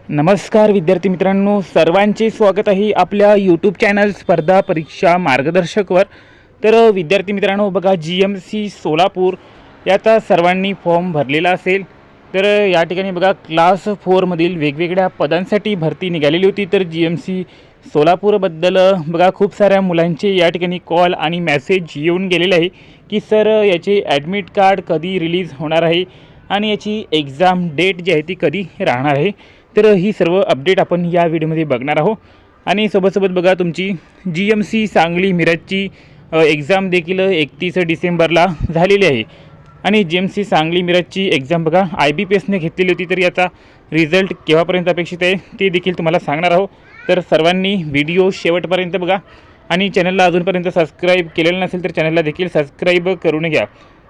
नमस्कार विद्यार्थी मित्रांनो, सर्वांचे स्वागत आहे आपल्या यूट्यूब चॅनल स्पर्धा परीक्षा मार्गदर्शकवर। तर विद्यार्थी मित्रांनो बघा, GMC सोलापूर याचा सर्वांनी फॉर्म भरलेला असेल। तर या ठिकाणी बघा, क्लास 4 मधील वेगवेगळ्या पदांसाठी भरती निघालेली होती। तर GMC सोलापूरबद्दल बघा, खूप साऱ्या मुलांचे या ठिकाणी कॉल आणि मेसेज येऊन गेलेले आहे की सर याचे ॲडमिट कार्ड कधी रिलीज होणार आहे आणि याची एक्झाम डेट जी आहे ती कधी राहणार आहे। तर ही सर्व अपडेट आपण या व्हिडिओमध्ये बघणार आहोत। आणि सोबत बघा, तुमची GMC सांगली मिरजची एक्झाम देखील 31 डिसेंबरला झालेली आहे। आणि GMC सांगली मिरजची एक्झाम बघा IBPSने घेतलेली होती। तर याचा रिझल्ट केव्हापर्यंत अपेक्षित आहे ते देखील तुम्हाला सांगणार आहोत। तर सर्वांनी व्हिडिओ शेवटपर्यंत बघा आणि चॅनलला अजूनपर्यंत सबस्क्राईब केलेलं नसेल तर चॅनलला देखील सबस्क्राईब करून घ्या।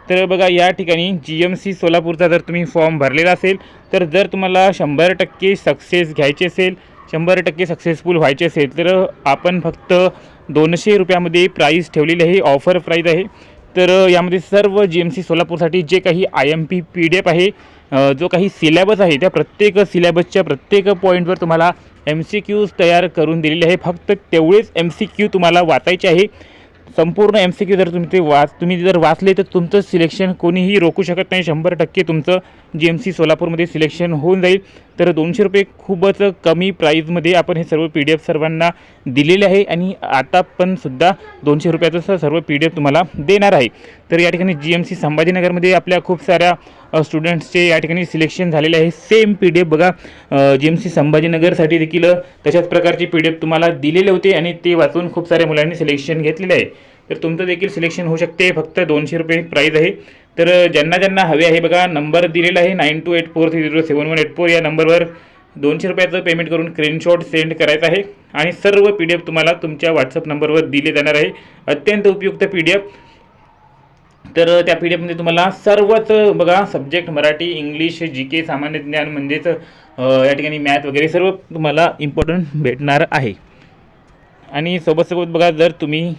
तर बघा, या ठिकाणी GMC सोलापूरचा जर तुम्ही फॉर्म भरलेला असेल, तर जर तुम्हाला 100% सक्सेस घ्यायचे असेल, 100% सक्सेसफुल व्हायचे असेल, तर आपण फक्त 200 रुपयामध्ये प्राईस ठेवलेली आहे, ऑफर प्राईस आहे। तर यामध्ये सर्व GMC सोलापूरसाठी जे काही IMP PDF आहे, जो काही सिलेबस आहे, त्या प्रत्येक सिलेबसच्या प्रत्येक पॉईंटवर तुम्हाला MCQs तयार करून दिलेले आहे। फक्त तेवढेच MCQ तुम्हाला वाचायचे आहे। संपूर्ण MCQ जर तुम्ही जर वाचले तर तुमचं सिलेक्शन कोणीही रोखू शकत नाही। 100% तुमचं GMC सोलापूरमध्ये सिलेक्शन होऊन जाईल। तर 200 रुपये खूपच कमी प्राईजमध्ये आपण हे सर्व PDF सर्वांना दिलेले आहे आणि आता पण सुद्धा 200 रुपयाचं सर्व PDF तुम्हाला देणार आहे। तर या ठिकाणी GMC संभाजीनगरमध्ये आपल्या खूप साऱ्या स्टुडंट्सचे या ठिकाणी सिलेक्शन झालेले आहे। सेम PDF बघा, GMC संभाजीनगरसाठी देखील तशाच प्रकारचे PDF तुम्हाला दिलेले होते आणि ते वाचून खूप साऱ्या मुलांनी सिलेक्शन घेतलेले आहे। तर तुमचं देखील सिलेक्शन होऊ शकते। फक्त 200 रुपये प्राईज आहे। तर ज्यांना हवे आहे बघा, नंबर दिलेला आहे 9284307184 या नंबरवर 200 रुपयाचं पेमेंट करून स्क्रीनशॉट सेंड करायचा आहे आणि सर्व PDF तुम्हाला तुमच्या WhatsApp नंबरवर दिले जाणार आहे। अत्यंत उपयुक्त PDF। तर त्या PDFमध्ये तुम्हाला सर्वच बघा, सब्जेक्ट मराठी, इंग्लिश, GK, सामान्य ज्ञान म्हणजेच या ठिकाणी मॅथ वगैरे सर्व तुम्हाला इम्पॉर्टंट भेटणार आहे। आणि सोबत बघा, जर तुम्ही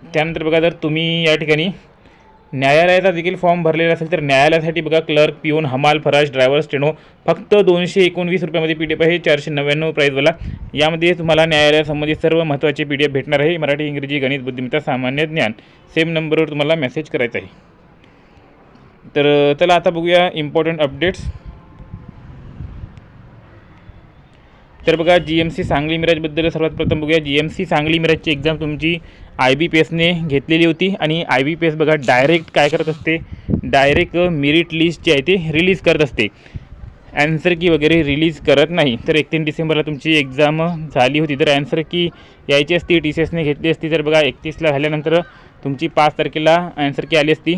त्यानंतर बघा, जर तुम्ही या ठिकाणी न्यायालयाचा देखील फॉर्म भरलेला असेल तर न्यायालयासाठी बघा, क्लर्क, पिऊन, हमाल, फराश, ड्रायव्हर, स्टेनो फक्त 219 रुपयामध्ये PDF आहे। 499 प्राईजवाला। यामध्ये तुम्हाला न्यायालयासंबंधी सर्व महत्त्वाचे PDF भेटणार आहे। मराठी, इंग्रजी, गणित, बुद्धिमत्ता, सामान्य ज्ञान सेम नंबरवर तुम्हाला मेसेज करायचा आहे। तर चला आता बघूया इम्पॉर्टंट अपडेट्स। तर बघा, GMC सांगली मिरजबद्दल सर्वात प्रथम बघूया। GMC सांगली मिरजची एक्झाम तुमची IBPSने घेतलेली होती आणि IBPS बघा डायरेक्ट काय करत असते, डायरेक्ट मेरिट लिस्ट जी आहे ते रिलीज करत असते, ॲन्सर की वगैरे रिलीज करत नाही। तर 31 डिसेंबरला तुमची एक्झाम झाली होती। तर ॲन्सर की यायची असती, TCSने घेतली असती। तर बघा 31ला झाल्यानंतर तुमची 5 तारखेला ॲन्सर की आली असती,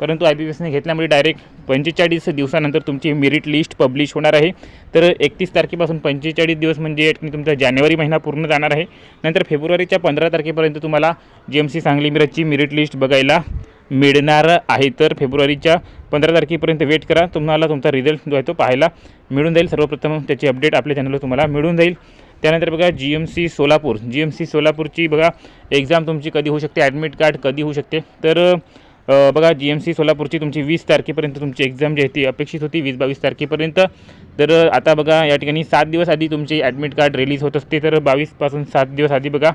परंतु IBPSने घेतल्यामुळे डायरेक्ट 45 दिवसानंतर तुमची मेरिट लिस्ट पब्लिश होणार आहे। तर 31 तारखेपासून 45 दिवस म्हणजे तुमचा जानेवारी महिना पूर्ण जाणार आहे। नंतर फेब्रुवारीच्या 15 तारखेपर्यंत तुम्हाला GMC सांगली मिरजची मेरिट लिस्ट बघायला मिळणार आहे। तर फेब्रुवारीच्या 15 तारखेपर्यंत वेट करा, तुम्हाला तुमचा रिझल्ट जो आहे तो पाहायला मिळून जाईल। सर्वप्रथम त्याची अपडेट आपल्या चॅनलवर तुम्हाला मिळून जाईल। त्यानंतर बघा, GMC सोलापूरची बघा एक्झाम तुमची कधी होऊ शकते, ॲडमिट कार्ड कधी होऊ शकते। तर बघा, GMC सोलापूरची तुमची 20 तारखेपर्यंत तुमची एक्झाम जी आहे ती अपेक्षित होती, 20-22 तारखेपर्यंत। तर आता बघा, या ठिकाणी 7 दिवस आधी तुमची ॲडमिट कार्ड रिलीज होत असते। तर 22 7 दिवस आधी बघा,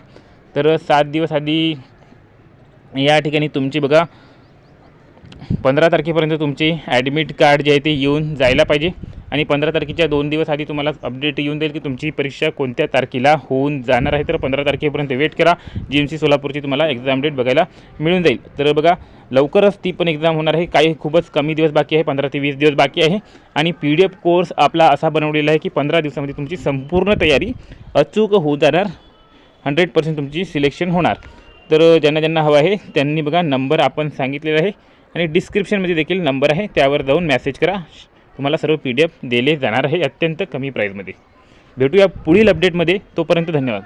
तर 7 दिवस आधी या ठिकाणी तुमची बघा 15 तारखेपर्यंत तुमची ॲडमिट कार्ड जे आहे ते येऊन जायला पाहिजे आणि 15 तारखेच्या 2 दिवस आधी तुम्हाला अपडेट येऊन जाईल की तुमची परीक्षा कोणत्या तारखेला होऊन जाणार आहे। तर 15 तारखेपर्यंत वेट करा, GMC सोलापूरची तुम्हाला एक्झाम डेट बघायला मिळून जाईल। तर बघा, लवकरच ती पण एक्झाम होणार आहे। काही खूपच कमी दिवस बाकी आहे, 15 ते 20 दिवस बाकी आहे आणि PDF कोर्स आपला असा बनवलेला आहे की 15 दिवसामध्ये तुमची संपूर्ण तयारी अचूक होऊन जाणार, 100% तुमची सिलेक्शन होणार। तर ज्यांना हवं आहे त्यांनी बघा, नंबर आपण सांगितलेला आहे आणि डिस्क्रिप्शनमध्ये देखील नंबर आहे, त्यावर जाऊन मेसेज करा, तुम्हाला सर्व PDF दिले जाणार आहे अत्यंत कमी प्राईजमध्ये। भेटूया पुढील अपडेटमध्ये, तोपर्यंत धन्यवाद।